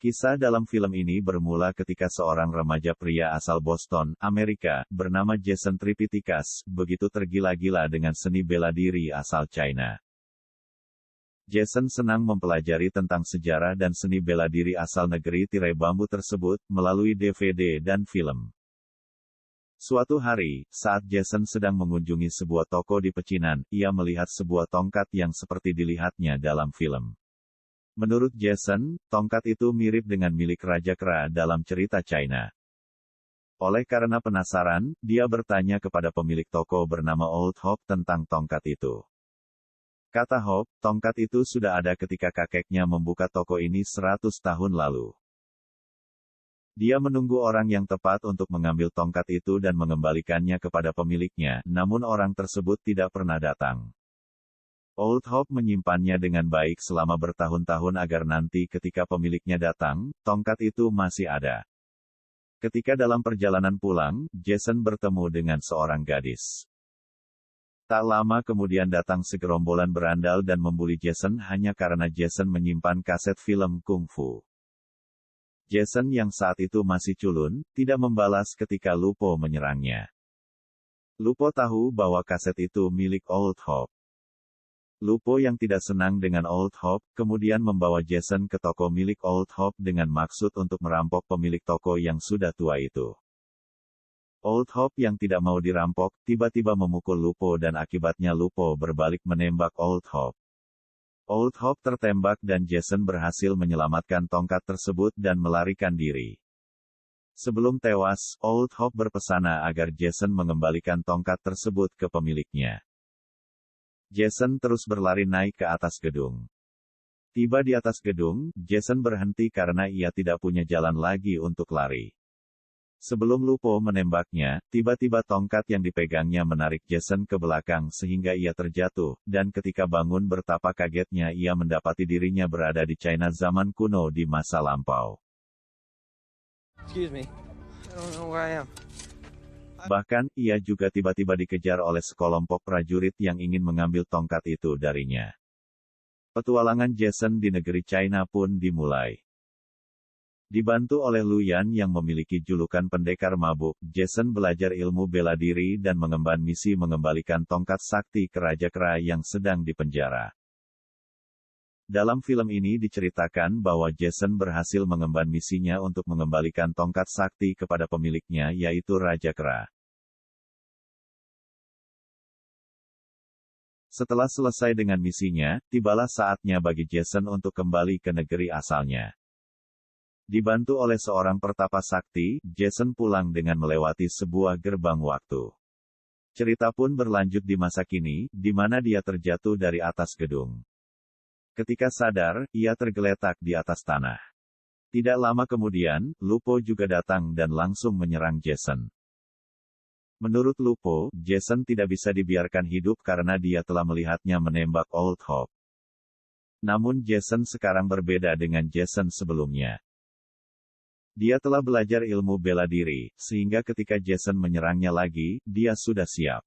Kisah dalam film ini bermula ketika seorang remaja pria asal Boston, Amerika, bernama Jason Tripitikash, begitu tergila-gila dengan seni bela diri asal China. Jason senang mempelajari tentang sejarah dan seni bela diri asal negeri tirai bambu tersebut, melalui DVD dan film. Suatu hari, saat Jason sedang mengunjungi sebuah toko di pecinan, ia melihat sebuah tongkat yang seperti dilihatnya dalam film. Menurut Jason, tongkat itu mirip dengan milik Raja Kra dalam cerita China. Oleh karena penasaran, dia bertanya kepada pemilik toko bernama Old Hope tentang tongkat itu. Kata Hope, tongkat itu sudah ada ketika kakeknya membuka toko ini 100 tahun lalu. Dia menunggu orang yang tepat untuk mengambil tongkat itu dan mengembalikannya kepada pemiliknya, namun orang tersebut tidak pernah datang. Old Hope menyimpannya dengan baik selama bertahun-tahun agar nanti ketika pemiliknya datang, tongkat itu masih ada. Ketika dalam perjalanan pulang, Jason bertemu dengan seorang gadis. Tak lama kemudian datang segerombolan berandal dan membuli Jason hanya karena Jason menyimpan kaset film kungfu. Jason yang saat itu masih culun, tidak membalas ketika Lupo menyerangnya. Lupo tahu bahwa kaset itu milik Old Hope. Lupo yang tidak senang dengan Old Hope, kemudian membawa Jason ke toko milik Old Hope dengan maksud untuk merampok pemilik toko yang sudah tua itu. Old Hope yang tidak mau dirampok, tiba-tiba memukul Lupo dan akibatnya Lupo berbalik menembak Old Hope. Old Hope tertembak dan Jason berhasil menyelamatkan tongkat tersebut dan melarikan diri. Sebelum tewas, Old Hope berpesona agar Jason mengembalikan tongkat tersebut ke pemiliknya. Jason terus berlari naik ke atas gedung. Tiba di atas gedung, Jason berhenti karena ia tidak punya jalan lagi untuk lari. Sebelum Lupo menembaknya, tiba-tiba tongkat yang dipegangnya menarik Jason ke belakang sehingga ia terjatuh, dan ketika bangun betapa kagetnya ia mendapati dirinya berada di China zaman kuno di masa lampau. Excuse me, I don't know where I am. Bahkan, ia juga tiba-tiba dikejar oleh sekelompok prajurit yang ingin mengambil tongkat itu darinya. Petualangan Jason di negeri China pun dimulai. Dibantu oleh Lu Yan yang memiliki julukan pendekar mabuk, Jason belajar ilmu bela diri dan mengemban misi mengembalikan tongkat sakti ke Raja Kra yang sedang dipenjara. Dalam film ini diceritakan bahwa Jason berhasil mengemban misinya untuk mengembalikan tongkat sakti kepada pemiliknya yaitu Raja Kra. Setelah selesai dengan misinya, tibalah saatnya bagi Jason untuk kembali ke negeri asalnya. Dibantu oleh seorang pertapa sakti, Jason pulang dengan melewati sebuah gerbang waktu. Cerita pun berlanjut di masa kini, di mana dia terjatuh dari atas gedung. Ketika sadar, ia tergeletak di atas tanah. Tidak lama kemudian, Lupo juga datang dan langsung menyerang Jason. Menurut Lupo, Jason tidak bisa dibiarkan hidup karena dia telah melihatnya menembak Old Hope. Namun Jason sekarang berbeda dengan Jason sebelumnya. Dia telah belajar ilmu bela diri, sehingga ketika Jason menyerangnya lagi, dia sudah siap.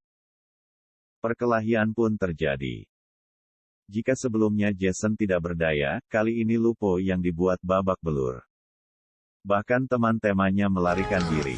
Perkelahian pun terjadi. Jika sebelumnya Jason tidak berdaya, kali ini Lupo yang dibuat babak belur. Bahkan teman-temannya melarikan diri.